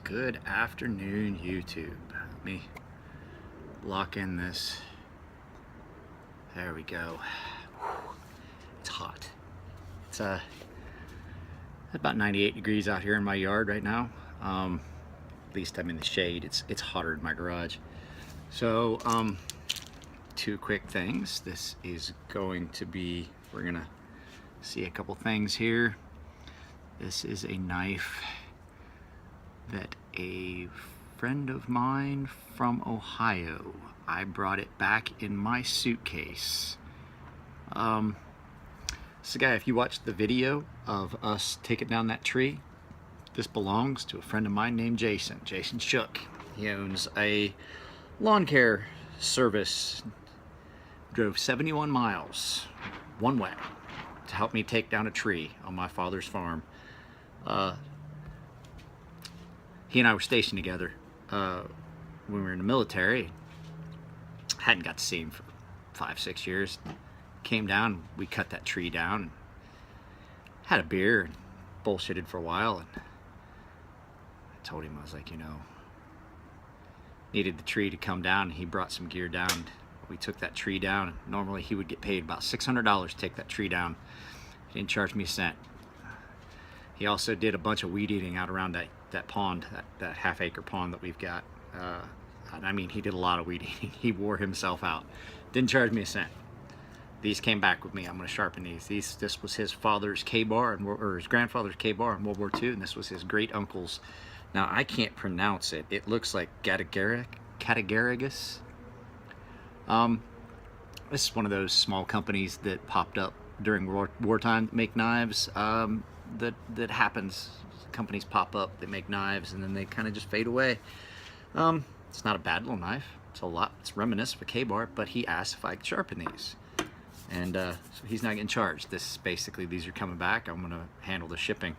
Good afternoon, YouTube. Let me lock in this. There we go. It's hot. It's about 98 degrees out here in my yard right now. At least I'm in the shade. It's hotter in my garage. So two quick things. This is going to be, we're gonna see a couple things here. This is a knife that a friend of mine from Ohio, I brought it back in my suitcase. So guy, if you watched the video of us taking down that tree, this belongs to a friend of mine named Jason. Jason Shook. He owns a lawn care service. Drove 71 miles one way to help me take down a tree on my father's farm. He and I were stationed together when we were in the military. Hadn't got to see him for 5-6 years. Came down, we cut that tree down, had a beer, and bullshitted for a while. And I told him, I was like, you know, needed the tree to come down. He brought some gear down. We took that tree down. Normally he would get paid about $600 to take that tree down. He didn't charge me a cent. He also did a bunch of weed eating out around that pond, that half-acre pond that we've got. I mean, he did a lot of weed eating. He wore himself out. Didn't charge me a cent. These came back with me. I'm going to sharpen these. This was his father's K-bar, or his grandfather's K-bar in World War II, and this was his great-uncle's. Now, I can't pronounce it. It looks like Catagaragus. This is one of those small companies that popped up during wartime that make knives. That happens. Companies pop up, they make knives, and then they kind of just fade away. It's not a bad little knife. It's reminiscent of a K-bar, but he asked if I could sharpen these. And so he's not getting charged. These are coming back. I'm gonna handle the shipping.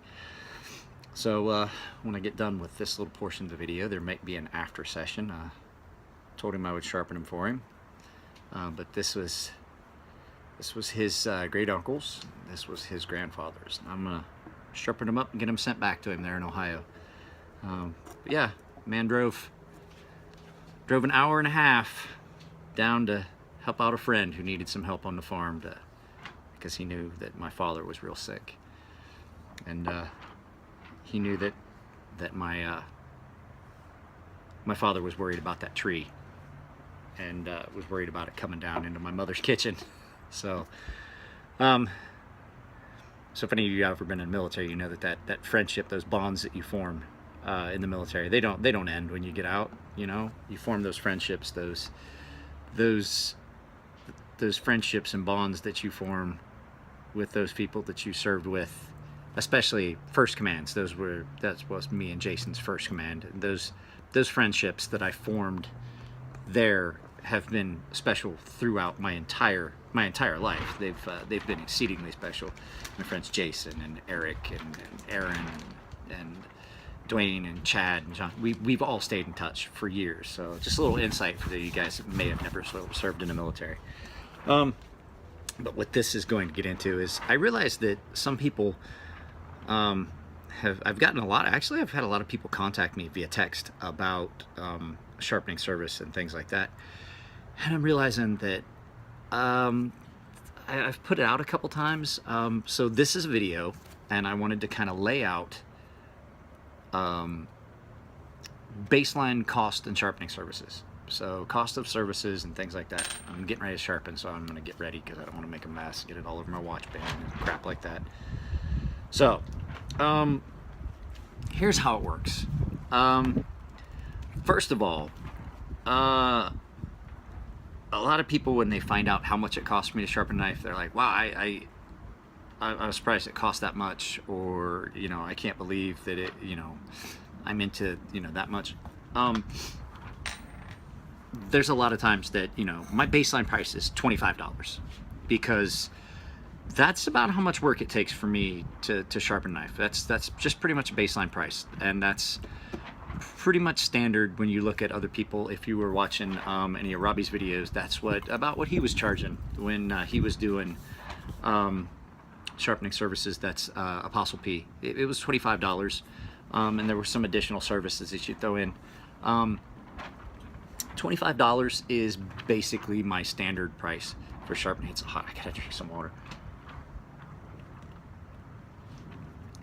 So when I get done with this little portion of the video, there might be an after session. Told him I would sharpen them for him. But this was his great uncle's. This was his grandfather's. I'm gonna sharpen them up and get them sent back to him there in Ohio. But yeah, man drove an hour and a half down to help out a friend who needed some help on the farm because he knew that my father was real sick, and he knew that my father was worried about that tree, and was worried about it coming down into my mother's kitchen. So if any of you have ever been in the military, you know that friendship, those bonds that you form in the military, they don't end when you get out. You know, you form those friendships, those friendships and bonds that you form with those people that you served with, especially first commands. That was me and Jason's first command. And those friendships that I formed there have been special throughout my entire life. They've been exceedingly special. My friends Jason and Eric and Aaron and Dwayne and Chad and John, we've all stayed in touch for years. So just a little insight for you guys that may have never served in the military. But what this is going to get into is, I realized that some people I've had a lot of people contact me via text about sharpening service and things like that. And I'm realizing that I've put it out a couple times. So this is a video, and I wanted to kind of lay out baseline cost and sharpening services. So cost of services and things like that. I'm getting ready to sharpen, so I'm going to get ready because I don't want to make a mess, get it all over my watch band and crap like that. So here's how it works. First of all, a lot of people, when they find out how much it costs me to sharpen a knife, they're like, wow, I was surprised it cost that much, or, you know, I can't believe that it, you know, I'm into, you know, that much. There's a lot of times that, you know, my baseline price is $25 because that's about how much work it takes for me to sharpen a knife. That's just pretty much a baseline price, and that's pretty much standard when you look at other people. If you were watching any of Robbie's videos, that's about what he was charging when he was doing sharpening services. That's Apostle P. It was $25. and there were some additional services that you throw in. $25 is basically my standard price for sharpening. It's hot, I gotta drink some water.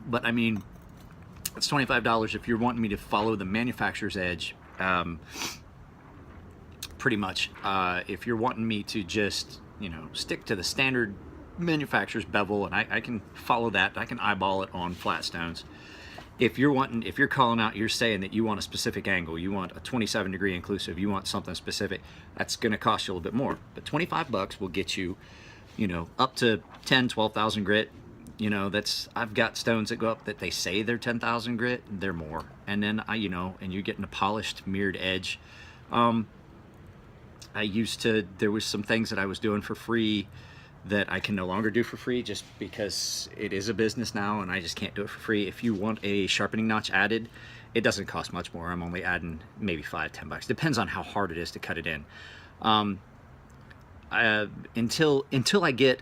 But I mean, it's $25 if you're wanting me to follow the manufacturer's edge. Pretty much, if you're wanting me to just, you know, stick to the standard manufacturer's bevel, and I can follow that, I can eyeball it on flat stones. If you're calling out, you're saying that you want a specific angle, you want a 27 degree inclusive, you want something specific, that's going to cost you a little bit more. But 25 bucks will get you, you know, up to 10, 12,000 grit. You know, I've got stones that go up that they say they're 10,000 grit, they're more. And then you know, and you're getting a polished mirrored edge. There was some things that I was doing for free that I can no longer do for free, just because it is a business now and I just can't do it for free. If you want a sharpening notch added, it doesn't cost much more. I'm only adding maybe $5-10. Depends on how hard it is to cut it in. Until I get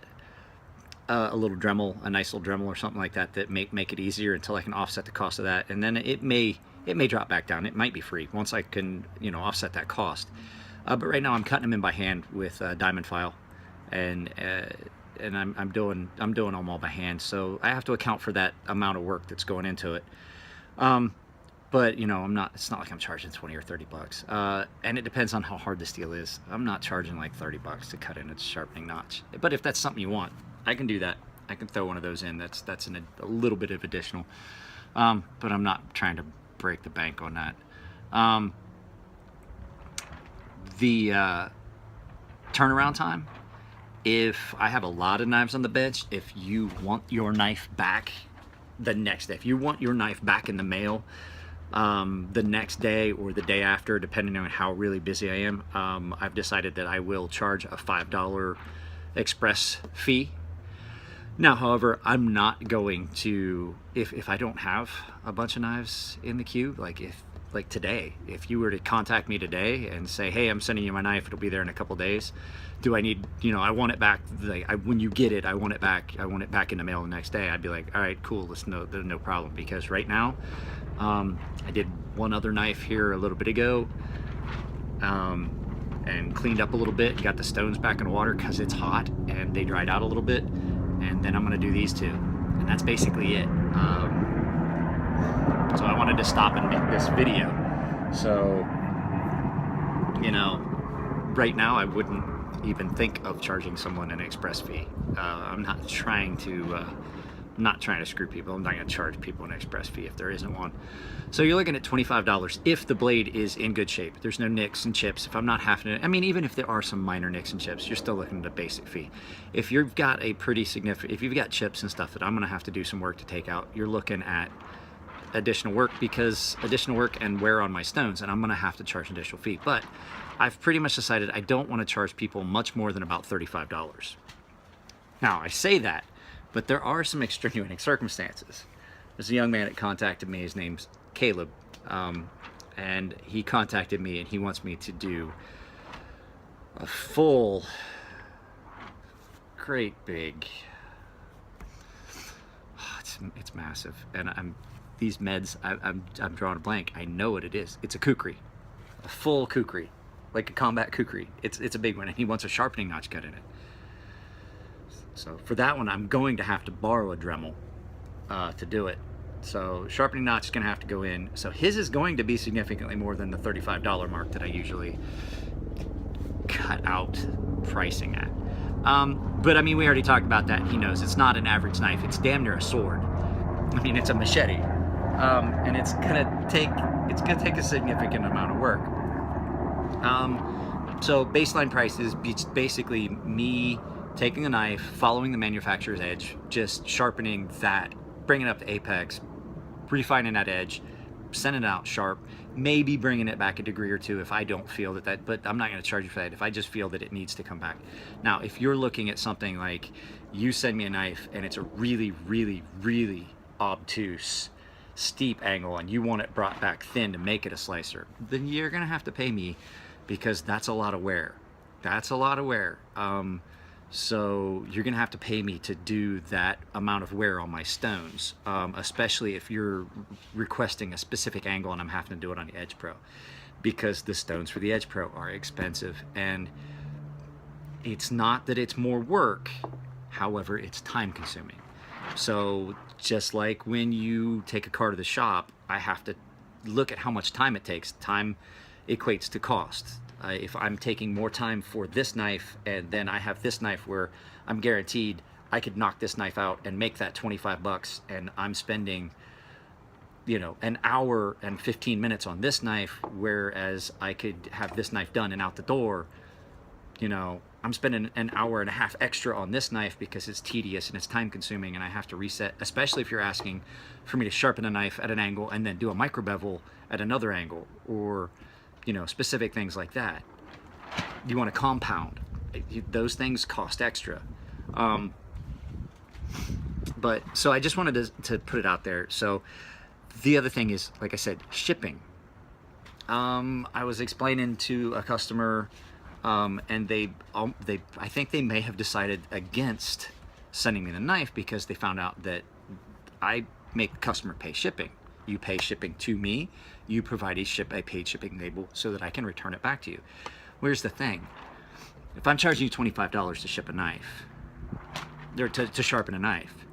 a little Dremel, a nice little Dremel or something like that, that make it easier, until I can offset the cost of that, and then it may drop back down. It might be free once I can, you know, offset that cost. But right now I'm cutting them in by hand with diamond file, and I'm doing them all by hand, so I have to account for that amount of work that's going into it. But you know, it's not like I'm charging 20 or 30 bucks. And it depends on how hard the steel is. I'm not charging like 30 bucks to cut in a sharpening notch. But if that's something you want, I can do that. I can throw one of those in. That's a little bit of additional. But I'm not trying to break the bank on that. The turnaround time, if I have a lot of knives on the bench, if you want your knife back the next day, if you want your knife back in the mail the next day or the day after, depending on how really busy I am, I've decided that I will charge a $5 express fee. Now, however, I'm not going to, if I don't have a bunch of knives in the queue, like today, if you were to contact me today and say, hey, I'm sending you my knife, it'll be there in a couple days, do I need, you know, I want it back, when you get it, I want it back in the mail the next day, I'd be like, all right, cool, there's no problem. Because right now, I did one other knife here a little bit ago, and cleaned up a little bit, got the stones back in water because it's hot, and they dried out a little bit, and then I'm gonna do these two, and that's basically it. So I wanted to stop and make this video. So, you know, right now I wouldn't even think of charging someone an express fee. I'm not trying to screw people. I'm not going to charge people an express fee if there isn't one. So you're looking at $25 if the blade is in good shape. There's no nicks and chips. If I'm not having to, I mean, even if there are some minor nicks and chips, you're still looking at a basic fee. If you've got a pretty significant, if you've got chips and stuff that I'm going to have to do some work to take out, you're looking at additional work and wear on my stones, and I'm going to have to charge an additional fee. But I've pretty much decided I don't want to charge people much more than about $35. Now, I say that, but there are some extenuating circumstances. There's a young man that contacted me, his name's Caleb, and he contacted me and he wants me to do a full, great big, it's massive, and these meds, I'm drawing a blank. I know what it is. It's a kukri, a full kukri, like a combat kukri. It's a big one, and he wants a sharpening notch cut in it. So for that one, I'm going to have to borrow a Dremel to do it. So sharpening notch is going to have to go in. So his is going to be significantly more than the $35 mark that I usually cut out pricing at. But I mean, we already talked about that. He knows it's not an average knife. It's damn near a sword. I mean, it's a machete. And it's gonna take a significant amount of work. So baseline price is basically me taking a knife, following the manufacturer's edge, just sharpening that, bringing it up to apex, refining that edge, sending it out sharp, maybe bringing it back a degree or two if I don't feel that, but I'm not going to charge you for that if I just feel that it needs to come back. Now, if you're looking at something like you send me a knife and it's a really, really, really obtuse, steep angle and you want it brought back thin to make it a slicer, then you're going to have to pay me, because that's a lot of wear. That's a lot of wear. So you're gonna have to pay me to do that amount of wear on my stones, especially if you're requesting a specific angle and I'm having to do it on the Edge Pro, because the stones for the Edge Pro are expensive. And it's not that it's more work, however, it's time consuming. So just like when you take a car to the shop, I have to look at how much time it takes. Time equates to cost. If I'm taking more time for this knife, and then I have this knife where I'm guaranteed I could knock this knife out and make that 25 bucks, and I'm spending, you know, an hour and 15 minutes on this knife, whereas I could have this knife done and out the door, you know, I'm spending an hour and a half extra on this knife because it's tedious and it's time consuming, and I have to reset, especially if you're asking for me to sharpen a knife at an angle and then do a micro bevel at another angle, or, you know, specific things like that. You want to compound. Those things cost extra. But so I just wanted to put it out there. So the other thing is, like I said, shipping. I was explaining to a customer, and they I think they may have decided against sending me the knife because they found out that I make the customer pay shipping. You pay shipping to me, you provide a paid shipping label so that I can return it back to you. Where's the thing? If I'm charging you $25 to ship a knife, or to sharpen a knife,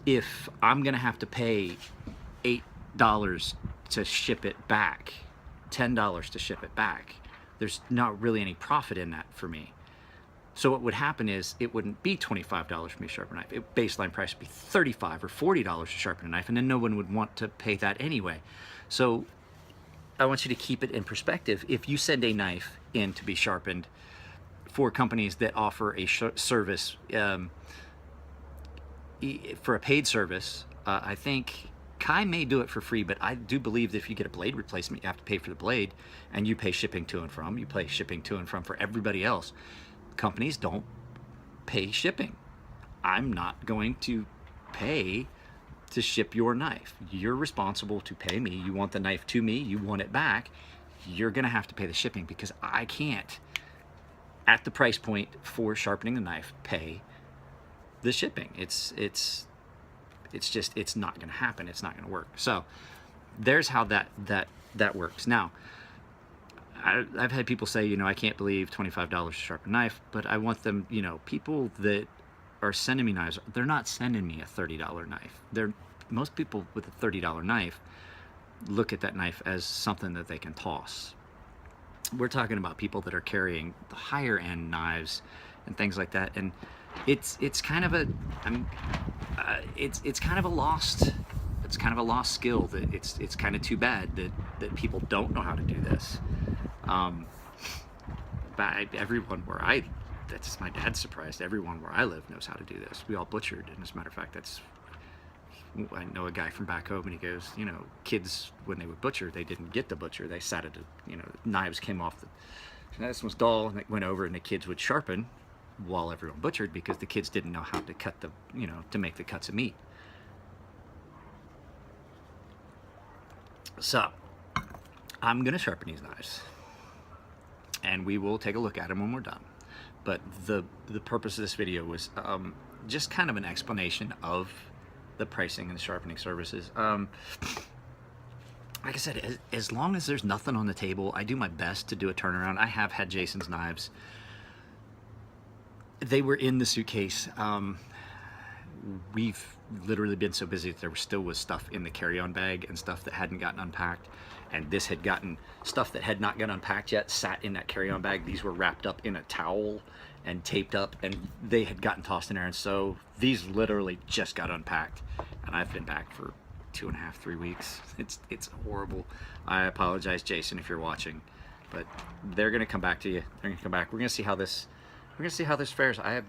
if I'm gonna have to pay $8 to ship it back, $10 to ship it back, there's not really any profit in that for me. So what would happen is it wouldn't be $25 for me to sharpen a knife. Baseline price would be $35 or $40 to sharpen a knife, and then no one would want to pay that anyway. So I want you to keep it in perspective. If you send a knife in to be sharpened for companies that offer a service, for a paid service, I think Kai may do it for free, but I do believe that if you get a blade replacement, you have to pay for the blade, and you pay shipping to and from. You pay shipping to and from for everybody else. Companies don't pay shipping. I'm not going to pay to ship your knife. You're responsible to pay me. You want the knife to me, you want it back, you're gonna have to pay the shipping, because I can't, at the price point for sharpening the knife, pay the shipping. It's just, it's not gonna happen. It's not gonna work. So there's how that works. Now, I've had people say, you know, I can't believe $25 to sharpen a knife, but I want them, you know, people that are sending me knives, they're not sending me a $30 knife. Most people with a $30 knife look at that knife as something that they can toss. We're talking about people that are carrying the higher end knives and things like that, and it's kind of a it's kind of a lost skill. That it's kind of too bad that people don't know how to do this. But everyone where that's my dad's surprised. Everyone where I live knows how to do this. We all butchered, and as a matter of fact, I know a guy from back home, and he goes, you know, kids, when they would butcher, they didn't get the butcher. They sat at you know, knives came off this one's dull, and it went over, and the kids would sharpen while everyone butchered, because the kids didn't know how to cut to make the cuts of meat. So I'm gonna sharpen these knives, and we will take a look at them when we're done. But the purpose of this video was just kind of an explanation of the pricing and the sharpening services. Like I said, as long as there's nothing on the table, I do my best to do a turnaround. I have had Jason's knives. They were in the suitcase. We've literally been so busy that there still was stuff in the carry-on bag and stuff that hadn't gotten unpacked. And this had gotten stuff that had not gotten unpacked yet, sat in that carry-on bag. These were wrapped up in a towel and taped up, and they had gotten tossed in there. And so these literally just got unpacked, and I've been back for 2.5, 3 weeks. It's horrible. I apologize, Jason, if you're watching, but they're gonna come back to you. They're gonna come back. We're gonna see how this fares. I have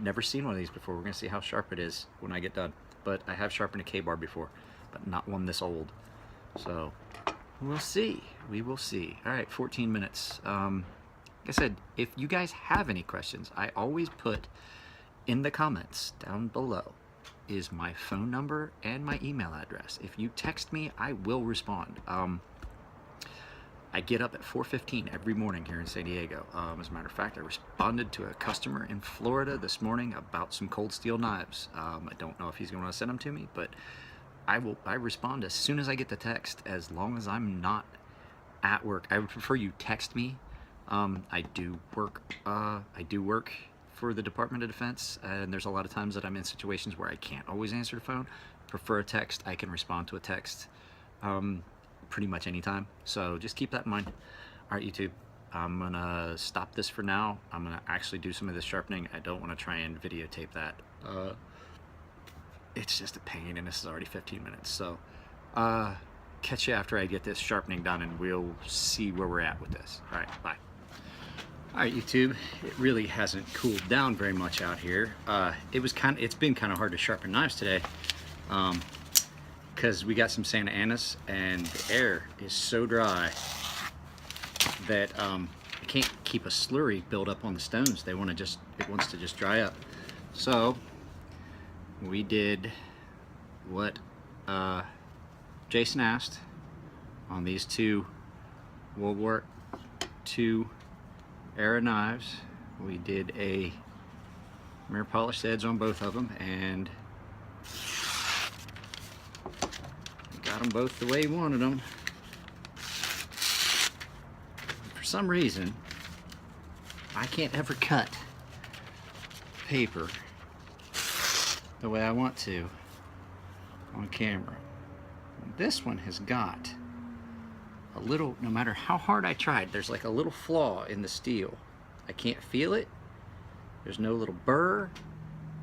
never seen one of these before. We're gonna see how sharp it is when I get done. But I have sharpened a K-bar before, but not one this old. So we'll see. We will see. All right, 14 minutes. Like I said, if you guys have any questions, I always put in the comments down below is my phone number and my email address. If you text me, I will respond. I get up at 4:15 every morning here in San Diego. As a matter of fact, I responded to a customer in Florida this morning about some cold steel knives. I don't know if he's going to send them to me, but I respond as soon as I get the text, as long as I'm not at work. I would prefer you text me. I do work for the Department of Defense, and there's a lot of times that I'm in situations where I can't always answer the phone. Prefer a text. I can respond to a text pretty much anytime. So just keep that in mind. All right, YouTube, I'm gonna stop this for now. I'm gonna actually do some of this sharpening. I don't want to try and videotape that. It's just a pain, and this is already 15 minutes. So catch you after I get this sharpening done, and we'll see where we're at with this. All right, bye. All right, YouTube, it really hasn't cooled down very much out here. It's been kind of hard to sharpen knives today, because we got some Santa Anas, and the air is so dry that I can't keep a slurry build up on the stones. It wants to just dry up. So we did what Jason asked on these two World War II era knives. We did a mirror polished edge on both of them, and got them both the way he wanted them. For some reason, I can't ever cut paper the way I want to on camera. This one has got a little, no matter how hard I tried, there's like a little flaw in the steel. I can't feel it. There's no little burr.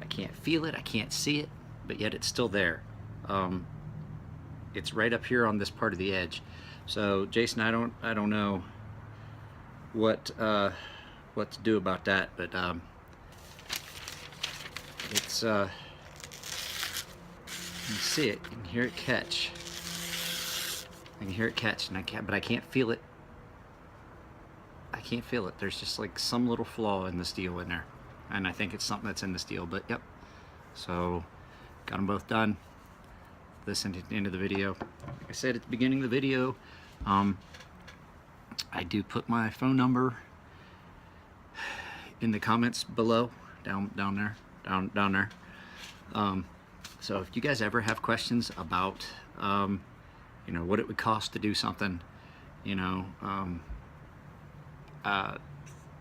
I can't feel it. I can't see it, but yet it's still there. It's right up here on this part of the edge. So Jason, I don't know what to do about that, but it's you can see it, you can hear it catch. I can hear it catch, and but I can't feel it. I can't feel it. There's just like some little flaw in the steel in there, and I think it's something that's in the steel. But yep. So got them both done. Listen to the end of the video. Like I said at the beginning of the video, I do put my phone number in the comments below, down there. So if you guys ever have questions about you know, what it would cost to do something, you know,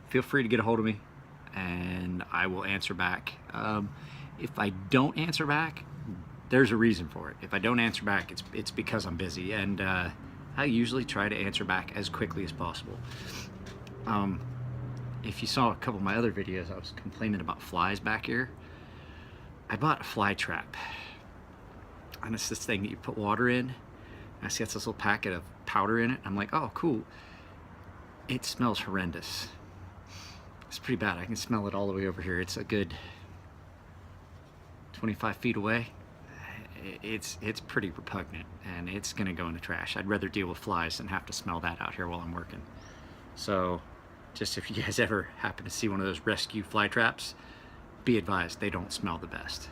feel free to get a hold of me, and I will answer back. If I don't answer back, there's a reason for it. If I don't answer back, it's because I'm busy, and I usually try to answer back as quickly as possible. If you saw a couple of my other videos, I was complaining about flies back here. I bought a fly trap, and it's this thing that you put water in. I see it's this little packet of powder in it. I'm like, oh, cool. It smells horrendous. It's pretty bad. I can smell it all the way over here. It's a good 25 feet away. It's pretty repugnant, and it's gonna go in the trash. I'd rather deal with flies than have to smell that out here while I'm working. So just if you guys ever happen to see one of those rescue fly traps, be advised, they don't smell the best.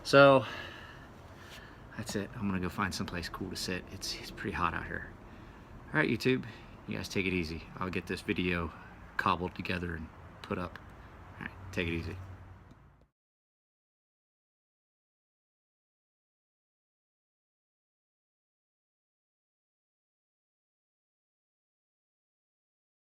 So that's it. I'm gonna go find someplace cool to sit. It's pretty hot out here. All right, YouTube, you guys take it easy. I'll get this video cobbled together and put up. All right, take it easy.